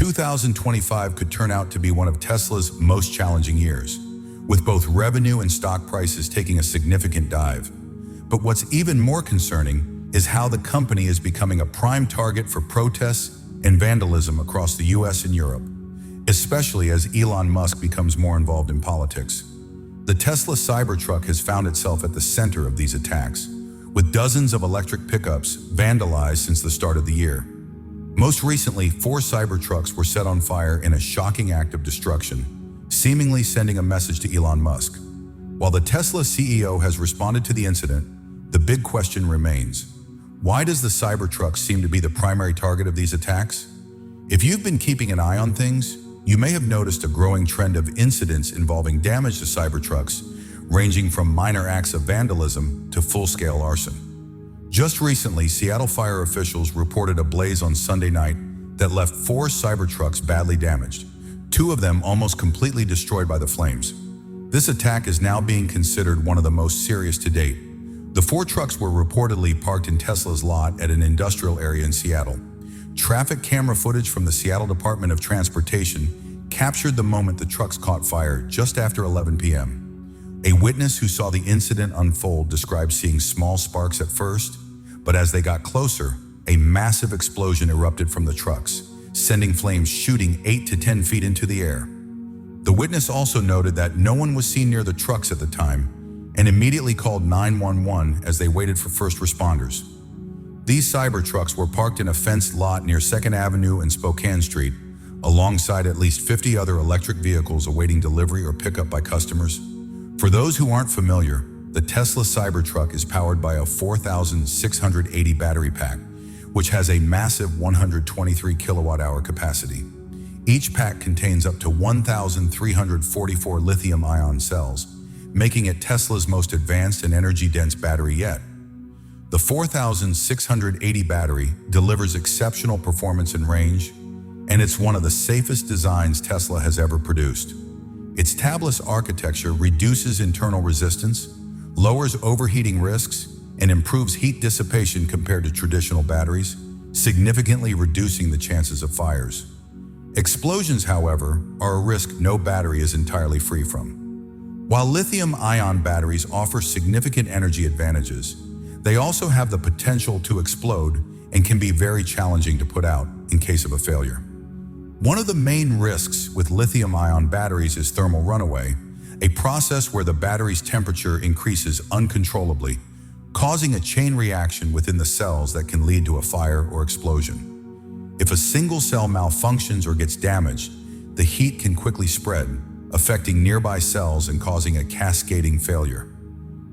2025 could turn out to be one of Tesla's most challenging years, with both revenue and stock prices taking a significant dive. But what's even more concerning is how the company is becoming a prime target for protests and vandalism across the US and Europe, especially as Elon Musk becomes more involved in politics. The Tesla Cybertruck has found itself at the center of these attacks, with dozens of electric pickups vandalized since the start of the year. Most recently, 4 Cybertrucks were set on fire in a shocking act of destruction, seemingly sending a message to Elon Musk. While the Tesla CEO has responded to the incident, the big question remains: why does the Cybertruck seem to be the primary target of these attacks? If you've been keeping an eye on things, you may have noticed a growing trend of incidents involving damage to Cybertrucks, ranging from minor acts of vandalism to full-scale arson. Just recently, Seattle fire officials reported a blaze on Sunday night that left 4 Cybertrucks badly damaged, 2 of them almost completely destroyed by the flames. This attack is now being considered one of the most serious to date. The 4 trucks were reportedly parked in Tesla's lot at an industrial area in Seattle. Traffic camera footage from the Seattle Department of Transportation captured the moment the trucks caught fire just after 11 p.m. A witness who saw the incident unfold described seeing small sparks at first, but as they got closer, a massive explosion erupted from the trucks, sending flames shooting 8 to 10 feet into the air. The witness also noted that no one was seen near the trucks at the time and immediately called 911 as they waited for first responders. These Cybertrucks were parked in a fenced lot near 2nd Avenue and Spokane Street, alongside at least 50 other electric vehicles awaiting delivery or pickup by customers. For those who aren't familiar, the Tesla Cybertruck is powered by a 4,680 battery pack, which has a massive 123 kilowatt-hour capacity. Each pack contains up to 1,344 lithium-ion cells, making it Tesla's most advanced and energy-dense battery yet. The 4,680 battery delivers exceptional performance and range, and it's one of the safest designs Tesla has ever produced. Its tabless architecture reduces internal resistance, lowers overheating risks, and improves heat dissipation compared to traditional batteries, significantly reducing the chances of fires. Explosions, however, are a risk no battery is entirely free from. While lithium-ion batteries offer significant energy advantages, they also have the potential to explode and can be very challenging to put out in case of a failure. One of the main risks with lithium-ion batteries is thermal runaway, a process where the battery's temperature increases uncontrollably, causing a chain reaction within the cells that can lead to a fire or explosion. If a single cell malfunctions or gets damaged, the heat can quickly spread, affecting nearby cells and causing a cascading failure.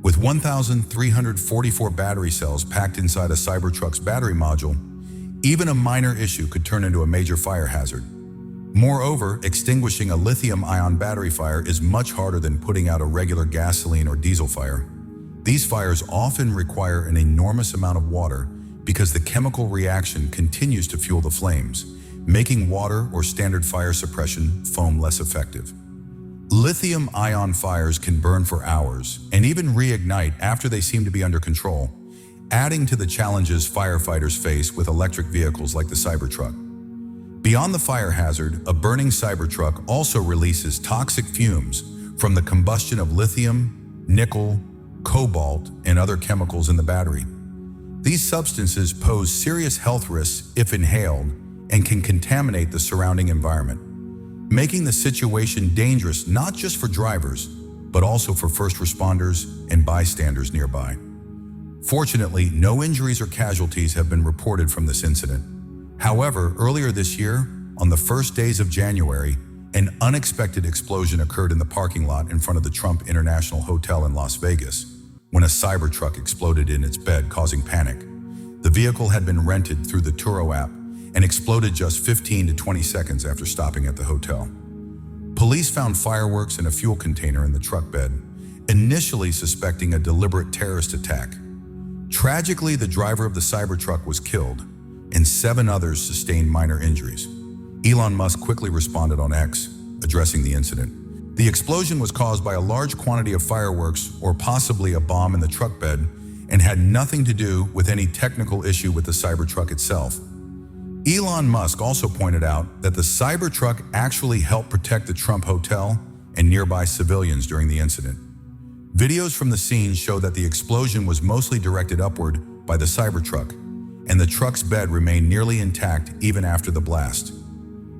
With 1,344 battery cells packed inside a Cybertruck's battery module, even a minor issue could turn into a major fire hazard. Moreover, extinguishing a lithium-ion battery fire is much harder than putting out a regular gasoline or diesel fire. These fires often require an enormous amount of water because the chemical reaction continues to fuel the flames, making water or standard fire suppression foam less effective. Lithium-ion fires can burn for hours and even reignite after they seem to be under control, adding to the challenges firefighters face with electric vehicles like the Cybertruck. Beyond the fire hazard, a burning Cybertruck also releases toxic fumes from the combustion of lithium, nickel, cobalt, and other chemicals in the battery. These substances pose serious health risks if inhaled and can contaminate the surrounding environment, making the situation dangerous not just for drivers, but also for first responders and bystanders nearby. Fortunately, no injuries or casualties have been reported from this incident. However, earlier this year, on the first days of January, an unexpected explosion occurred in the parking lot in front of the Trump International Hotel in Las Vegas, when a Cybertruck exploded in its bed, causing panic. The vehicle had been rented through the Turo app and exploded just 15 to 20 seconds after stopping at the hotel. Police found fireworks in a fuel container in the truck bed, initially suspecting a deliberate terrorist attack. Tragically, the driver of the Cybertruck was killed, and 7 others sustained minor injuries. Elon Musk quickly responded on X, addressing the incident. The explosion was caused by a large quantity of fireworks or possibly a bomb in the truck bed and had nothing to do with any technical issue with the Cybertruck itself. Elon Musk also pointed out that the Cybertruck actually helped protect the Trump Hotel and nearby civilians during the incident. Videos from the scene show that the explosion was mostly directed upward by the Cybertruck, and the truck's bed remained nearly intact even after the blast.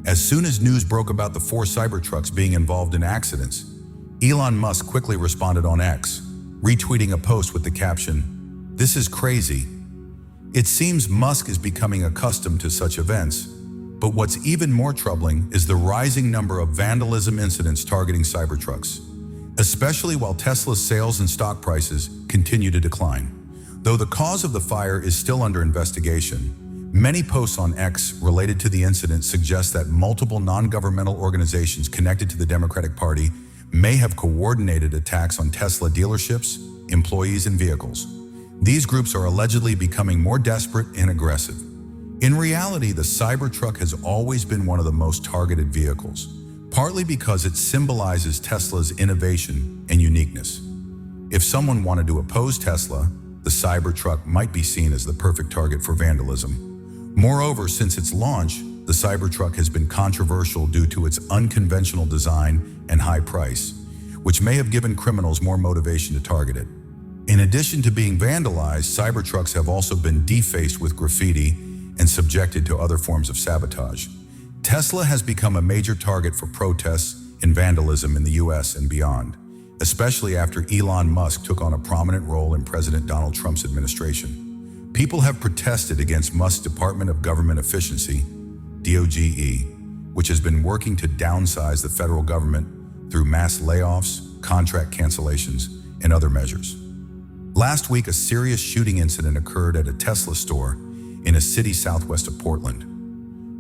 As soon as news broke about the 4 Cybertrucks being involved in accidents, Elon Musk quickly responded on X, retweeting a post with the caption, "This is crazy." It seems Musk is becoming accustomed to such events, but what's even more troubling is the rising number of vandalism incidents targeting Cybertrucks, especially while Tesla's sales and stock prices continue to decline. Though the cause of the fire is still under investigation, many posts on X related to the incident suggest that multiple non-governmental organizations connected to the Democratic Party may have coordinated attacks on Tesla dealerships, employees, and vehicles. These groups are allegedly becoming more desperate and aggressive. In reality, the Cybertruck has always been one of the most targeted vehicles, partly because it symbolizes Tesla's innovation and uniqueness. If someone wanted to oppose Tesla, the Cybertruck might be seen as the perfect target for vandalism. Moreover, since its launch, the Cybertruck has been controversial due to its unconventional design and high price, which may have given criminals more motivation to target it. In addition to being vandalized, Cybertrucks have also been defaced with graffiti and subjected to other forms of sabotage. Tesla has become a major target for protests and vandalism in the US and beyond, especially after Elon Musk took on a prominent role in President Donald Trump's administration. People have protested against Musk's Department of Government Efficiency, DOGE, which has been working to downsize the federal government through mass layoffs, contract cancellations, and other measures. Last week, a serious shooting incident occurred at a Tesla store in a city southwest of Portland.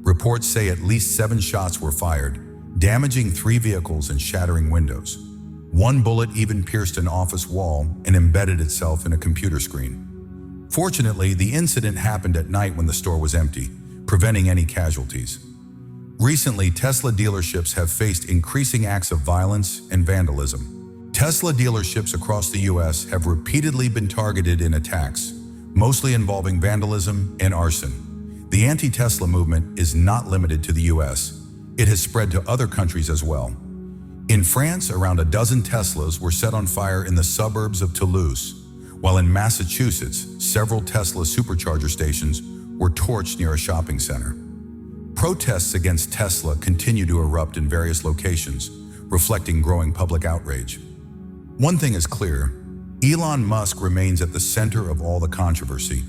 Reports say at least 7 shots were fired, damaging 3 vehicles and shattering windows. One bullet even pierced an office wall and embedded itself in a computer screen. Fortunately, the incident happened at night when the store was empty, preventing any casualties. Recently, Tesla dealerships have faced increasing acts of violence and vandalism. Tesla dealerships across the US have repeatedly been targeted in attacks, mostly involving vandalism and arson. The anti-Tesla movement is not limited to the US. It has spread to other countries as well. In France, around a dozen Teslas were set on fire in the suburbs of Toulouse, while in Massachusetts, several Tesla supercharger stations were torched near a shopping center. Protests against Tesla continue to erupt in various locations, reflecting growing public outrage. One thing is clear, Elon Musk remains at the center of all the controversy.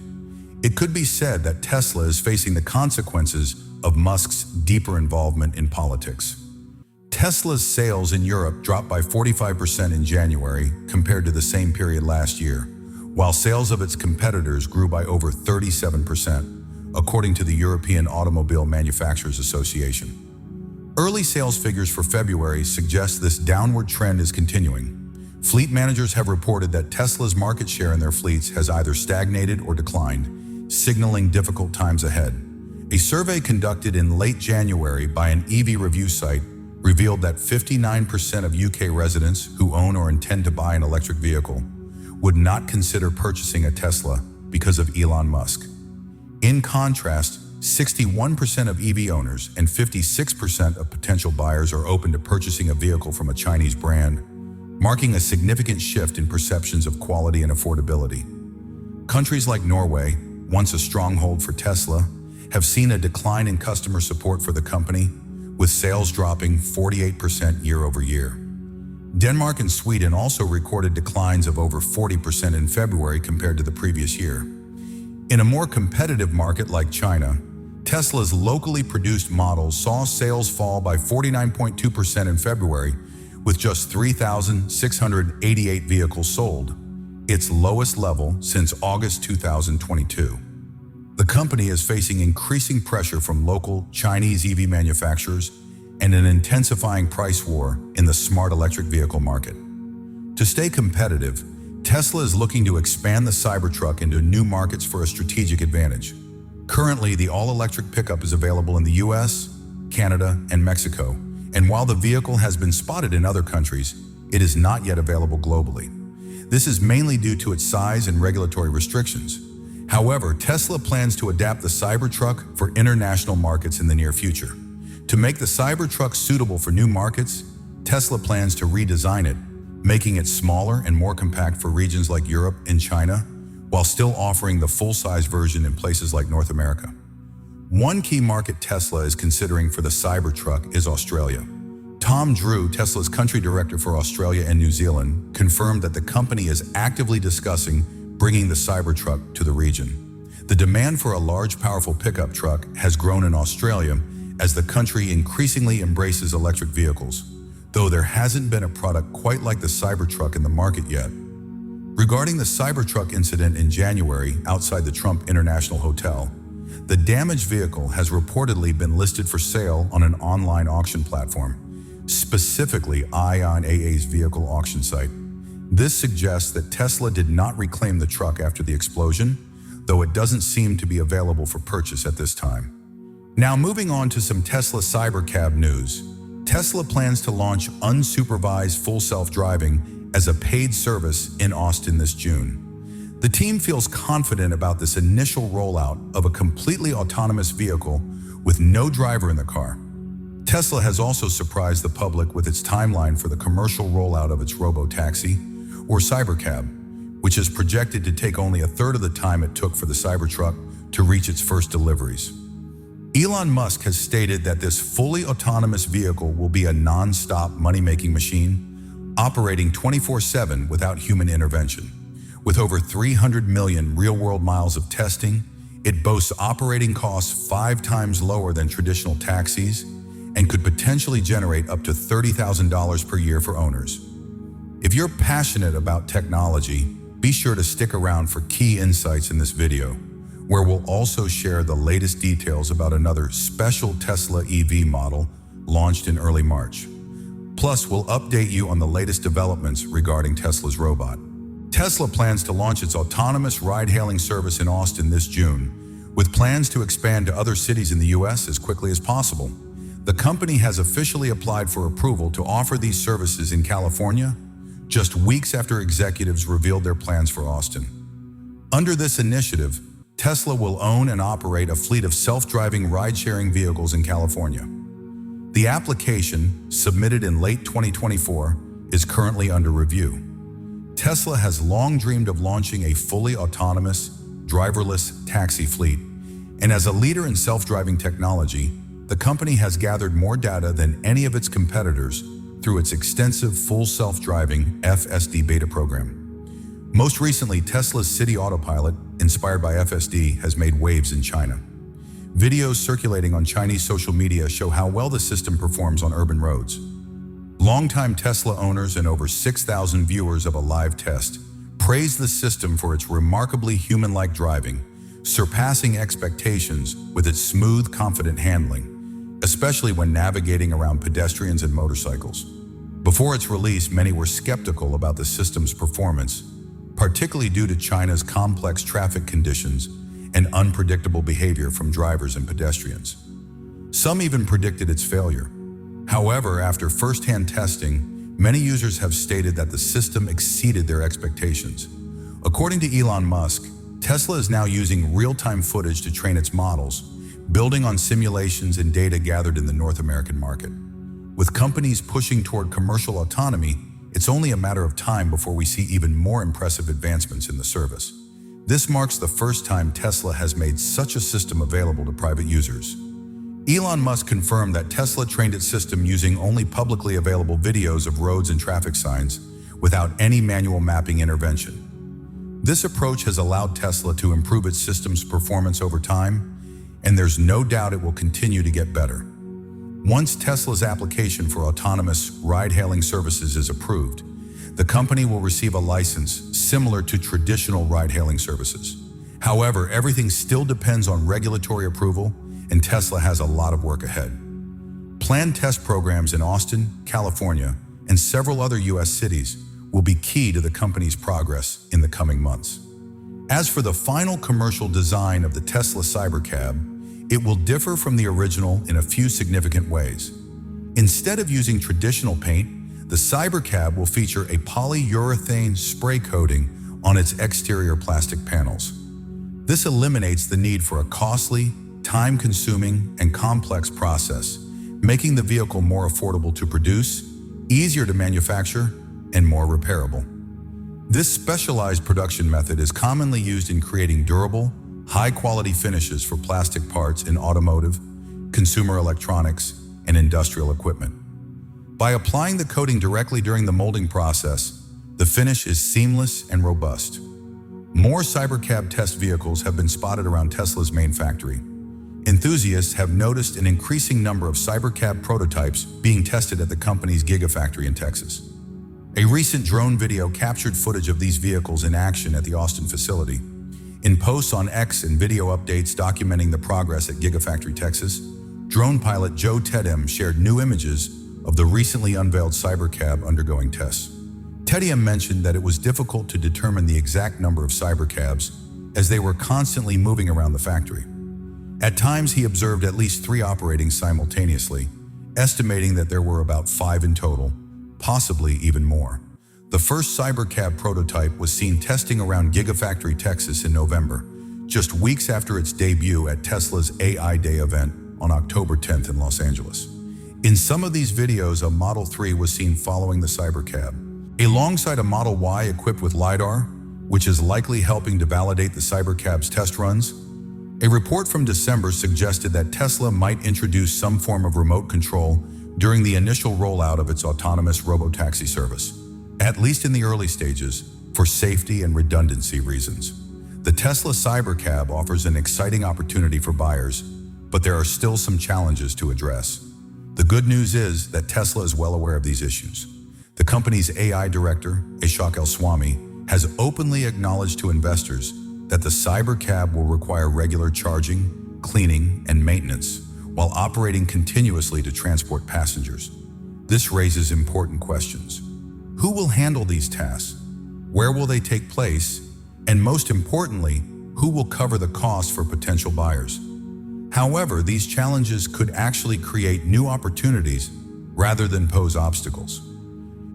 It could be said that Tesla is facing the consequences of Musk's deeper involvement in politics. Tesla's sales in Europe dropped by 45% in January compared to the same period last year, while sales of its competitors grew by over 37%, according to the European Automobile Manufacturers Association. Early sales figures for February suggest this downward trend is continuing. Fleet managers have reported that Tesla's market share in their fleets has either stagnated or declined, signaling difficult times ahead. A survey conducted in late January by an EV review site revealed that 59% of UK residents who own or intend to buy an electric vehicle would not consider purchasing a Tesla because of Elon Musk. In contrast, 61% of EV owners and 56% of potential buyers are open to purchasing a vehicle from a Chinese brand, marking a significant shift in perceptions of quality and affordability. Countries like Norway, once a stronghold for Tesla, have seen a decline in customer support for the company, with sales dropping 48% year over year. Denmark and Sweden also recorded declines of over 40% in February compared to the previous year. In a more competitive market like China, Tesla's locally produced models saw sales fall by 49.2% in February, with just 3,688 vehicles sold, its lowest level since August 2022. The company is facing increasing pressure from local Chinese EV manufacturers and an intensifying price war in the smart electric vehicle market. To stay competitive, Tesla is looking to expand the Cybertruck into new markets for a strategic advantage. Currently, the all-electric pickup is available in the US, Canada, and Mexico, and while the vehicle has been spotted in other countries, it is not yet available globally. This is mainly due to its size and regulatory restrictions. However, Tesla plans to adapt the Cybertruck for international markets in the near future. To make the Cybertruck suitable for new markets, Tesla plans to redesign it, making it smaller and more compact for regions like Europe and China, while still offering the full-size version in places like North America. One key market Tesla is considering for the Cybertruck is Australia. Tom Drew, Tesla's country director for Australia and New Zealand, confirmed that the company is actively discussing bringing the Cybertruck to the region. The demand for a large, powerful pickup truck has grown in Australia as the country increasingly embraces electric vehicles, though there hasn't been a product quite like the Cybertruck in the market yet. Regarding the Cybertruck incident in January outside the Trump International Hotel, the damaged vehicle has reportedly been listed for sale on an online auction platform, specifically IONAA's vehicle auction site. This suggests that Tesla did not reclaim the truck after the explosion, though it doesn't seem to be available for purchase at this time. Now moving on to some Tesla Cybercab news. Tesla plans to launch unsupervised full self-driving as a paid service in Austin this June. The team feels confident about this initial rollout of a completely autonomous vehicle with no driver in the car. Tesla has also surprised the public with its timeline for the commercial rollout of its robo-taxi, or Cybercab, which is projected to take only a third of the time it took for the Cybertruck to reach its first deliveries. Elon Musk has stated that this fully autonomous vehicle will be a non-stop money-making machine, operating 24/7 without human intervention. With over 300 million real-world miles of testing, it boasts operating costs 5 times lower than traditional taxis and could potentially generate up to $30,000 per year for owners. If you're passionate about technology, be sure to stick around for key insights in this video, where we'll also share the latest details about another special Tesla EV model launched in early March. Plus, we'll update you on the latest developments regarding Tesla's robot. Tesla plans to launch its autonomous ride-hailing service in Austin this June, with plans to expand to other cities in the US as quickly as possible. The company has officially applied for approval to offer these services in California, just weeks after executives revealed their plans for Austin. Under this initiative, Tesla will own and operate a fleet of self-driving ride-sharing vehicles in California. The application, submitted in late 2024, is currently under review. Tesla has long dreamed of launching a fully autonomous, driverless taxi fleet, and as a leader in self-driving technology, the company has gathered more data than any of its competitors through its extensive full self-driving FSD beta program. Most recently, Tesla's City Autopilot, inspired by FSD, has made waves in China. Videos circulating on Chinese social media show how well the system performs on urban roads. Longtime Tesla owners and over 6,000 viewers of a live test praised the system for its remarkably human-like driving, surpassing expectations with its smooth, confident handling, especially when navigating around pedestrians and motorcycles. Before its release, many were skeptical about the system's performance, particularly due to China's complex traffic conditions and unpredictable behavior from drivers and pedestrians. Some even predicted its failure. However, after first-hand testing, many users have stated that the system exceeded their expectations. According to Elon Musk, Tesla is now using real-time footage to train its models, building on simulations and data gathered in the North American market. With companies pushing toward commercial autonomy, it's only a matter of time before we see even more impressive advancements in the service. This marks the first time Tesla has made such a system available to private users. Elon Musk confirmed that Tesla trained its system using only publicly available videos of roads and traffic signs, without any manual mapping intervention. This approach has allowed Tesla to improve its system's performance over time, and there's no doubt it will continue to get better. Once Tesla's application for autonomous ride-hailing services is approved, the company will receive a license similar to traditional ride-hailing services. However, everything still depends on regulatory approval, and Tesla has a lot of work ahead. Planned test programs in Austin, California, and several other US cities will be key to the company's progress in the coming months. As for the final commercial design of the Tesla Cybercab, it will differ from the original in a few significant ways. Instead of using traditional paint, the Cybercab will feature a polyurethane spray coating on its exterior plastic panels. This eliminates the need for a costly, time-consuming, and complex process, making the vehicle more affordable to produce, easier to manufacture, and more repairable. This specialized production method is commonly used in creating durable, high-quality finishes for plastic parts in automotive, consumer electronics, and industrial equipment. By applying the coating directly during the molding process, the finish is seamless and robust. More Cybercab test vehicles have been spotted around Tesla's main factory. Enthusiasts have noticed an increasing number of Cybercab prototypes being tested at the company's Gigafactory in Texas. A recent drone video captured footage of these vehicles in action at the Austin facility. In posts on X and video updates documenting the progress at Gigafactory Texas, drone pilot Joe Tedem shared new images of the recently unveiled Cybercab undergoing tests. Tedem mentioned that it was difficult to determine the exact number of Cybercabs as they were constantly moving around the factory. At times, he observed at least 3 operating simultaneously, estimating that there were about 5 in total, possibly even more. The first Cybercab prototype was seen testing around Gigafactory Texas in November, just weeks after its debut at Tesla's AI Day event on October 10th in Los Angeles. In some of these videos, a Model 3 was seen following the Cybercab, alongside a Model Y equipped with LiDAR, which is likely helping to validate the Cybercab's test runs. A report from December suggested that Tesla might introduce some form of remote control during the initial rollout of its autonomous robotaxi service, at least in the early stages, for safety and redundancy reasons. The Tesla Cybercab offers an exciting opportunity for buyers, but there are still some challenges to address. The good news is that Tesla is well aware of these issues. The company's AI director, Ashok L. Swamy, has openly acknowledged to investors that the Cybercab will require regular charging, cleaning, and maintenance, while operating continuously to transport passengers. This raises important questions. Who will handle these tasks? Where will they take place? And most importantly, who will cover the costs for potential buyers? However, these challenges could actually create new opportunities rather than pose obstacles.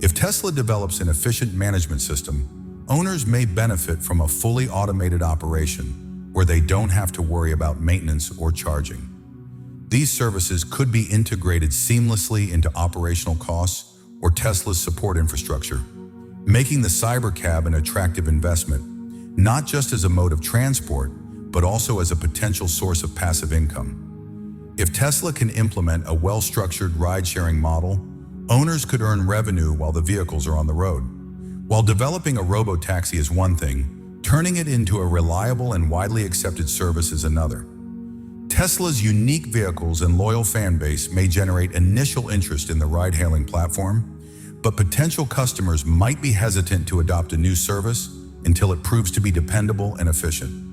If Tesla develops an efficient management system, owners may benefit from a fully automated operation where they don't have to worry about maintenance or charging. These services could be integrated seamlessly into operational costs or Tesla's support infrastructure, making the Cybercab an attractive investment, not just as a mode of transport, but also as a potential source of passive income. If Tesla can implement a well-structured ride-sharing model, owners could earn revenue while the vehicles are on the road. While developing a robotaxi is one thing, turning it into a reliable and widely accepted service is another. Tesla's unique vehicles and loyal fan base may generate initial interest in the ride-hailing platform, but potential customers might be hesitant to adopt a new service until it proves to be dependable and efficient.